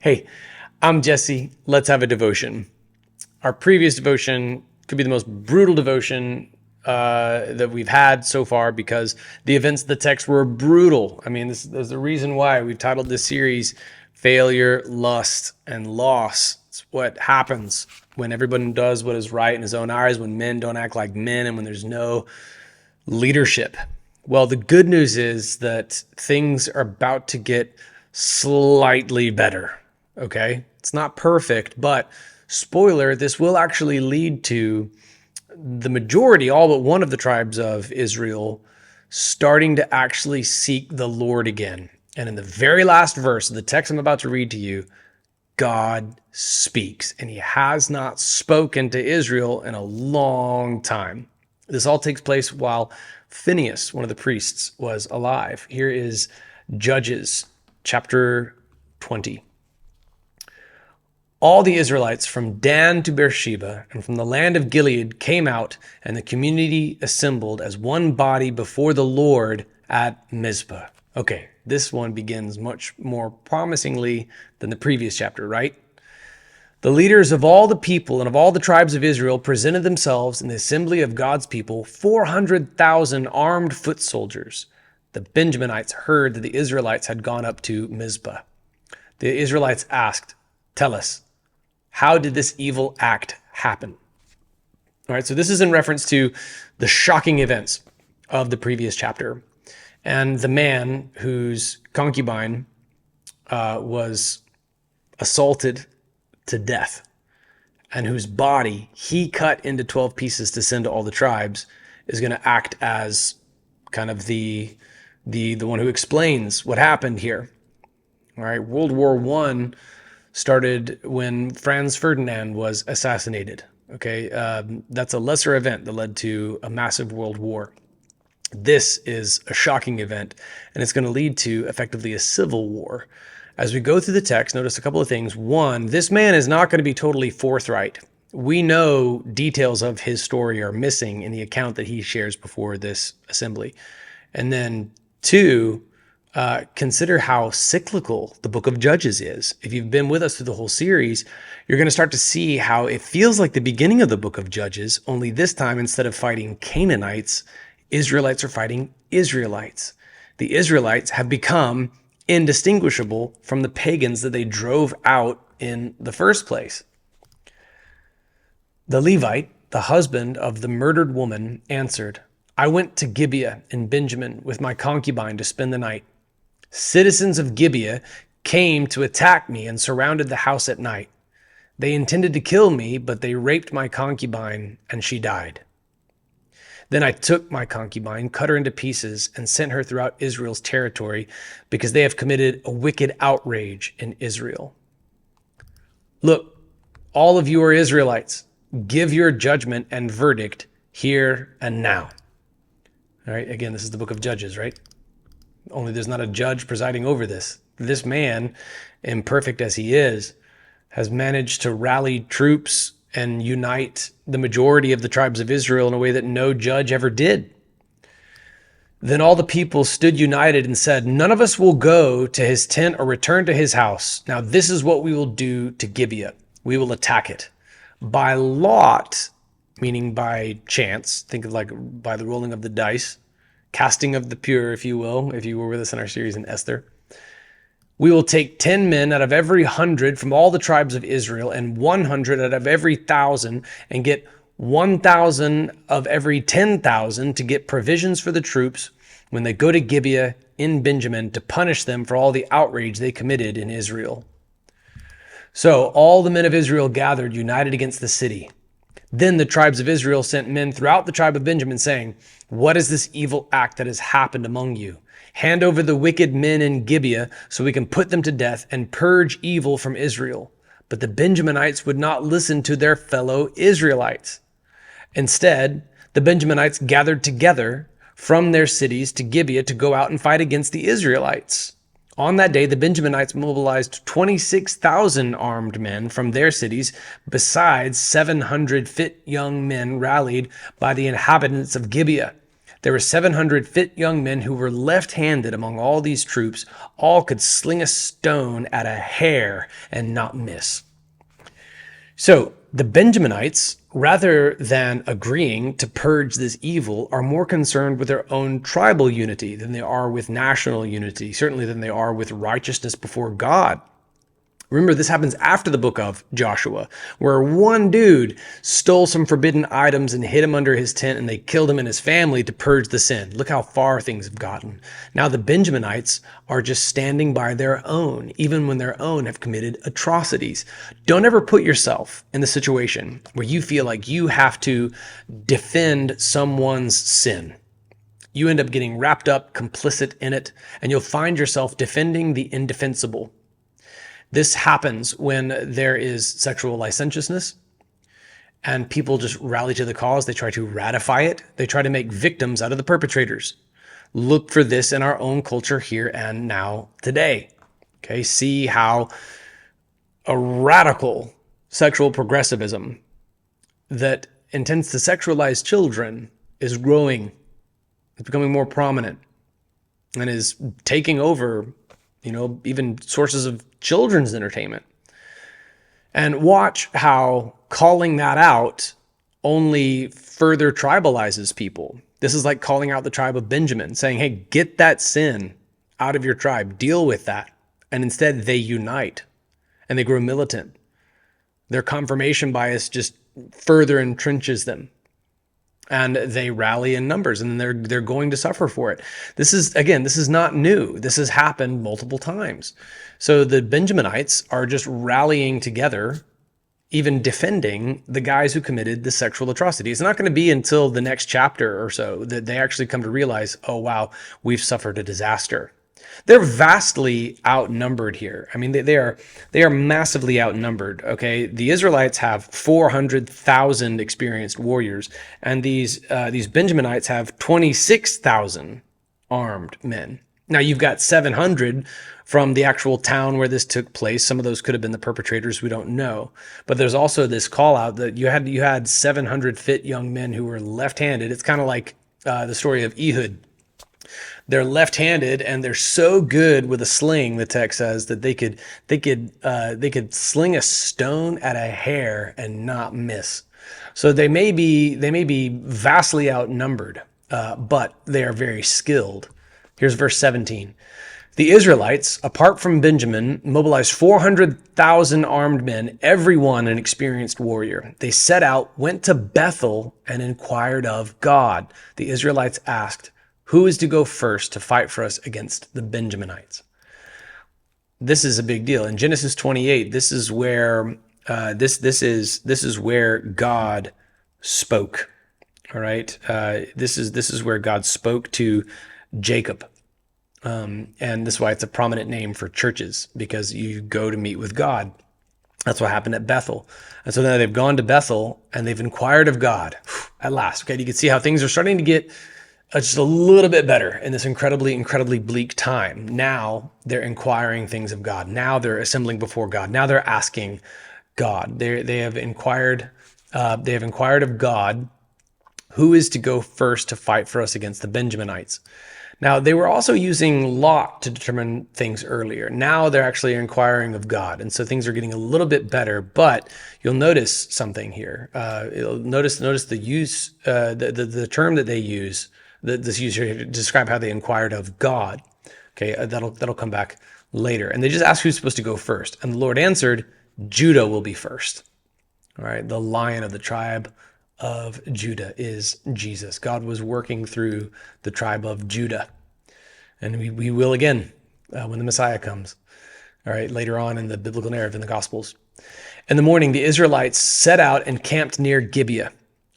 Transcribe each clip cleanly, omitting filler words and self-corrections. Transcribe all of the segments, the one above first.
Hey, I'm Jesse. Let's have a devotion. Our previous devotion could be the most brutal devotion that we've had so far because the events of the text were brutal. I mean, there's a reason why we've titled this series Failure, Lust, and Loss. It's what happens when everyone does what is right in his own eyes, when men don't act like men, and when there's no leadership. Well, the good news is that things are about to get slightly better. Okay. It's not perfect, but spoiler, this will actually lead to the majority, all but one of the tribes of Israel, starting to actually seek the Lord again. And in the very last verse of the text I'm about to read to you, God speaks, and he has not spoken to Israel in a long time. This all takes place while Phinehas, one of the priests, was alive. Here is Judges chapter 20. All the Israelites from Dan to Beersheba and from the land of Gilead came out, and the community assembled as one body before the Lord at Mizpah. Okay, this one begins much more promisingly than the previous chapter, right? The leaders of all the people and of all the tribes of Israel presented themselves in the assembly of God's people, 400,000 armed foot soldiers. The Benjaminites heard that the Israelites had gone up to Mizpah. The Israelites asked, "Tell us, how did this evil act happen?" All right, so this is in reference to the shocking events of the previous chapter. And the man whose concubine was assaulted to death and whose body he cut into 12 pieces to send to all the tribes is going to act as kind of the one who explains what happened here. All right, World War I started when Franz Ferdinand was assassinated. Okay, that's a lesser event that led to a massive world war. This is a shocking event, and it's going to lead to effectively a civil war. As we go through the text, notice a couple of things. One, this man is not going to be totally forthright. We know details of his story are missing in the account that he shares before this assembly. And then two, consider how cyclical the book of Judges is. If you've been with us through the whole series, you're going to start to see how it feels like the beginning of the book of Judges, only this time, instead of fighting Canaanites, Israelites are fighting Israelites. The Israelites have become indistinguishable from the pagans that they drove out in the first place. The Levite, the husband of the murdered woman, answered, "I went to Gibeah in Benjamin with my concubine to spend the night. Citizens of Gibeah came to attack me and surrounded the house at night. They intended to kill me, but they raped my concubine and she died. Then I took my concubine, cut her into pieces, and sent her throughout Israel's territory because they have committed a wicked outrage in Israel. Look, all of you are Israelites. Give your judgment and verdict here and now." All right, again, this is the book of Judges, right? Only there's not a judge presiding over this. This man, imperfect as he is, has managed to rally troops and unite the majority of the tribes of Israel in a way that no judge ever did. Then all the people stood united and said, "None of us will go to his tent or return to his house. Now this is what we will do to Gibeah. We will attack it. By lot," meaning by chance, think of like by the rolling of the dice, casting of the pure, if you will, if you were with us in our series in Esther. "We will take 10 men out of every 100 from all the tribes of Israel and 100 out of every 1,000 and get 1,000 of every 10,000 to get provisions for the troops when they go to Gibeah in Benjamin to punish them for all the outrage they committed in Israel." So all the men of Israel gathered, united against the city. Then the tribes of Israel sent men throughout the tribe of Benjamin saying, "What is this evil act that has happened among you? Hand over the wicked men in Gibeah so we can put them to death and purge evil from Israel." But the Benjaminites would not listen to their fellow Israelites. Instead, the Benjaminites gathered together from their cities to Gibeah to go out and fight against the Israelites. On that day, the Benjaminites mobilized 26,000 armed men from their cities, besides 700 fit young men rallied by the inhabitants of Gibeah. There were 700 fit young men who were left-handed among all these troops. All could sling a stone at a hair and not miss. So the Benjaminites, rather than agreeing to purge this evil, are more concerned with their own tribal unity than they are with national unity, certainly than they are with righteousness before God. Remember, this happens after the book of Joshua, where one dude stole some forbidden items and hid him under his tent, and they killed him and his family to purge the sin. Look how far things have gotten. Now the Benjaminites are just standing by their own, even when their own have committed atrocities. Don't ever put yourself in the situation where you feel like you have to defend someone's sin. You end up getting wrapped up, complicit in it, and you'll find yourself defending the indefensible. This happens when there is sexual licentiousness and people just rally to the cause. They try to ratify it. They try to make victims out of the perpetrators. Look for this in our own culture here and now today. Okay, see how a radical sexual progressivism that intends to sexualize children is growing. It's becoming more prominent and is taking over, even sources of children's entertainment. And watch how calling that out only further tribalizes people. This is like calling out the tribe of Benjamin, saying, hey, get that sin out of your tribe, deal with that. And instead they unite and they grow militant. Their confirmation bias just further entrenches them. And they rally in numbers, and they're going to suffer for it. This is not new. This has happened multiple times. So the Benjaminites are just rallying together, even defending the guys who committed the sexual atrocity. It's not going to be until the next chapter or so that they actually come to realize, oh wow, we've suffered a disaster. They're vastly outnumbered here. I mean, they are massively outnumbered. Okay, the Israelites have 400,000 experienced warriors, and these Benjaminites have 26,000 armed men. Now you've got 700 from the actual town where this took place. Some of those could have been the perpetrators. We don't know. But there's also this call out that you had 700 fit young men who were left-handed. It's kind of like the story of Ehud. They're left-handed and they're so good with a sling, the text says, that they could sling a stone at a hair and not miss. So they may be vastly outnumbered, but they are very skilled. Here's verse 17. The Israelites, apart from Benjamin, mobilized 400,000 armed men, every one an experienced warrior. They set out, went to Bethel, and inquired of God. The Israelites asked, who is to go first to fight for us against the Benjaminites? This is a big deal. In Genesis 28, this is where this is where God spoke. All right, this is where God spoke to Jacob, and this is why it's a prominent name for churches, because you go to meet with God. That's what happened at Bethel. And so now they've gone to Bethel and they've inquired of God. At last, okay, you can see how things are starting to get just a little bit better in this incredibly of time. Now they're inquiring things of God. Now they're assembling before God. Now they're asking God. They have inquired of God, who is to go first to fight for us against the Benjaminites. Now, they were also using Lot to determine things earlier. Now they're actually inquiring of God. And so things are getting a little bit better, but you'll notice something here. Notice the use, the term that they use, this user to describe how they inquired of God. Okay, that'll come back later. And they just ask who's supposed to go first. And the Lord answered, Judah will be first. All right, the Lion of the tribe of Judah is Jesus. God was working through the tribe of Judah. And we will again when the Messiah comes. All right, later on in the biblical narrative in the Gospels. In the morning, the Israelites set out and camped near Gibeah.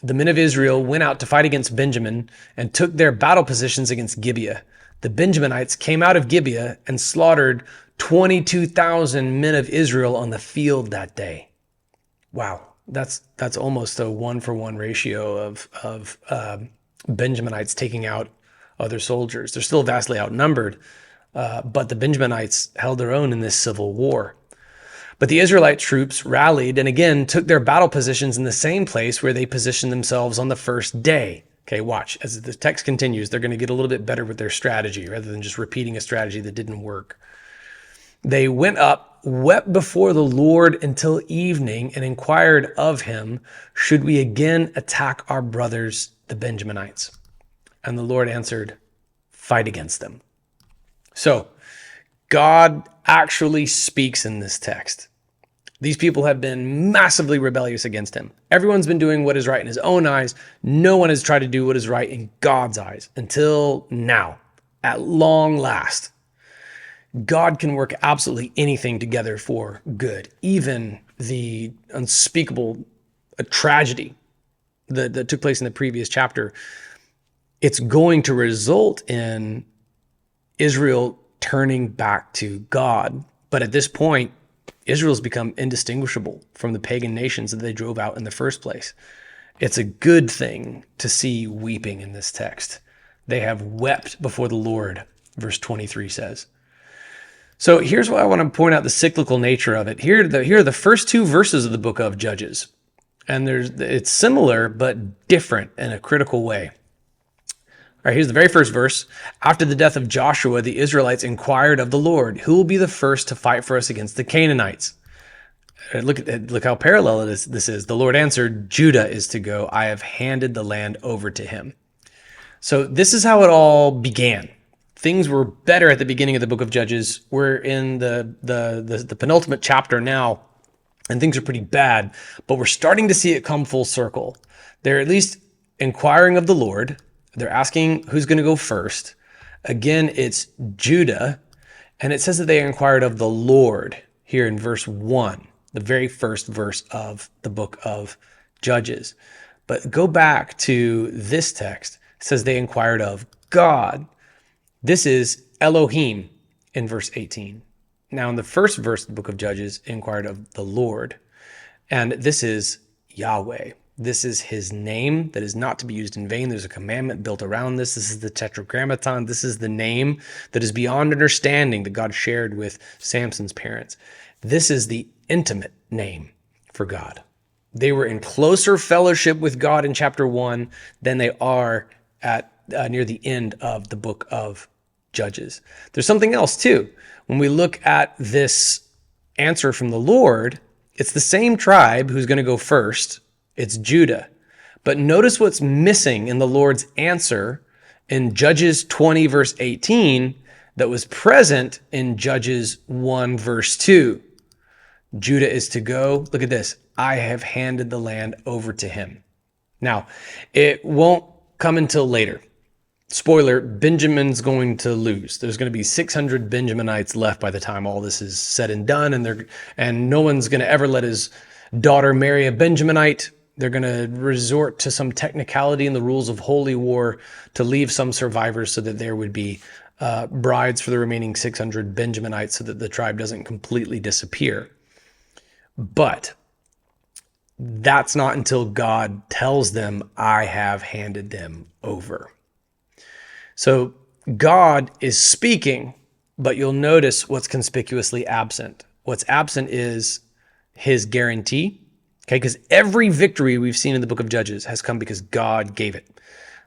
The men of Israel went out to fight against Benjamin and took their battle positions against Gibeah. The Benjaminites came out of Gibeah and slaughtered 22,000 men of Israel on the field that day. Wow, that's almost a 1-for-1 ratio of Benjaminites taking out other soldiers. They're still vastly outnumbered, but the Benjaminites held their own in this civil war. But the Israelite troops rallied and again took their battle positions in the same place where they positioned themselves on the first day. Okay, watch. As the text continues, they're going to get a little bit better with their strategy rather than just repeating a strategy that didn't work. They went up, wept before the Lord until evening, and inquired of him, should we again attack our brothers, the Benjaminites? And the Lord answered, fight against them. So God actually speaks in this text. These people have been massively rebellious against him. Everyone's been doing what is right in his own eyes. No one has tried to do what is right in God's eyes until now, at long last. God can work absolutely anything together for good, even the unspeakable tragedy that took place in the previous chapter. It's going to result in Israel turning back to God. But at this point, Israel's become indistinguishable from the pagan nations that they drove out in the first place. It's a good thing to see weeping in this text. They have wept before the Lord, verse 23 says. So here's why I want to point out the cyclical nature of it. Here are the first two verses of the book of Judges. And it's similar, but different in a critical way. All right, here's the very first verse. After the death of Joshua, the Israelites inquired of the Lord, who will be the first to fight for us against the Canaanites? Look how parallel this is. The Lord answered, Judah is to go. I have handed the land over to him. So this is how it all began. Things were better at the beginning of the book of Judges. We're in the penultimate chapter now, and things are pretty bad, but we're starting to see it come full circle. They're at least inquiring of the Lord. They're asking who's going to go first. Again, it's Judah, and it says that they inquired of the Lord here in verse 1, the very first verse of the book of Judges. But go back to this text. It says they inquired of God. This is Elohim in verse 18. Now, in the first verse of the book of Judges, inquired of the Lord. And this is Yahweh. This is his name that is not to be used in vain. There's a commandment built around this. This is the Tetragrammaton. This is the name that is beyond understanding that God shared with Samson's parents. This is the intimate name for God. They were in closer fellowship with God in chapter 1 than they are at near the end of the book of Judges. There's something else too. When we look at this answer from the Lord, it's the same tribe who's going to go first. It's Judah. But notice what's missing in the Lord's answer in Judges 20 verse 18 that was present in Judges 1 verse 2. Judah is to go. Look at this. I have handed the land over to him. Now, it won't come until later. Spoiler, Benjamin's going to lose. There's going to be 600 Benjaminites left by the time all this is said and done, and no one's going to ever let his daughter marry a Benjaminite. They're going to resort to some technicality in the rules of holy war to leave some survivors so that there would be brides for the remaining 600 Benjaminites so that the tribe doesn't completely disappear. But that's not until God tells them, I have handed them over. So God is speaking, but you'll notice what's conspicuously absent. What's absent is his guarantee, okay? Because every victory we've seen in the book of Judges has come because God gave it.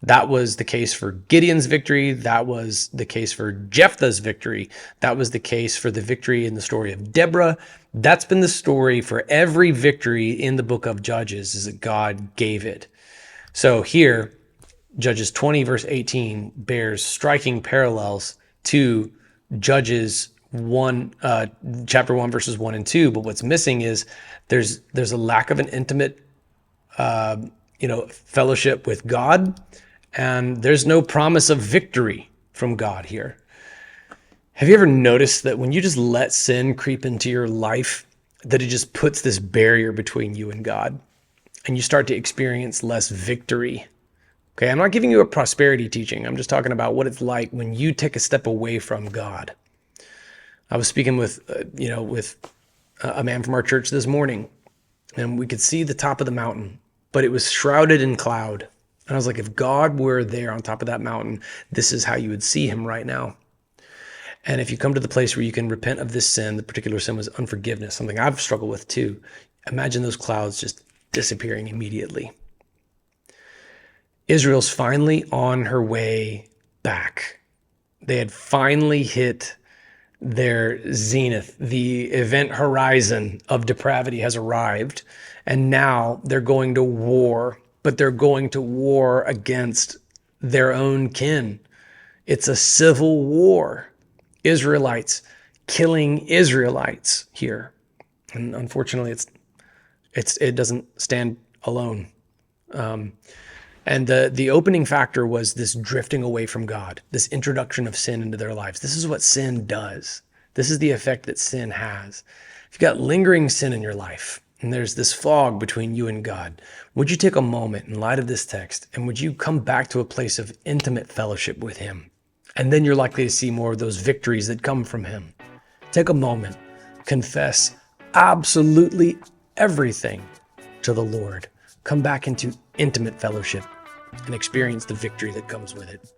That was the case for Gideon's victory. That was the case for Jephthah's victory. That was the case for the victory in the story of Deborah. That's been the story for every victory in the book of Judges, is that God gave it. So here, Judges 20 verse 18 bears striking parallels to Judges 1, chapter 1 verses 1 and 2. But what's missing is there's a lack of an intimate, fellowship with God, and there's no promise of victory from God here. Have you ever noticed that when you just let sin creep into your life, that it just puts this barrier between you and God, and you start to experience less victory? Okay, I'm not giving you a prosperity teaching. I'm just talking about what it's like when you take a step away from God. I was speaking with a man from our church this morning, and we could see the top of the mountain, but it was shrouded in cloud. And I was like, if God were there on top of that mountain, this is how you would see him right now. And if you come to the place where you can repent of this sin, the particular sin was unforgiveness, something I've struggled with too. Imagine those clouds just disappearing immediately. Israel's finally on her way back. They had finally hit their zenith. The event horizon of depravity has arrived, and now they're going to war, but they're going to war against their own kin. It's a civil war. Israelites killing Israelites here. And unfortunately, it doesn't stand alone. And the opening factor was this drifting away from God, this introduction of sin into their lives. This is what sin does. This is the effect that sin has. If you've got lingering sin in your life, and there's this fog between you and God, would you take a moment in light of this text, and would you come back to a place of intimate fellowship with Him? And then you're likely to see more of those victories that come from Him. Take a moment, confess absolutely everything to the Lord. Come back into intimate fellowship and experience the victory that comes with it.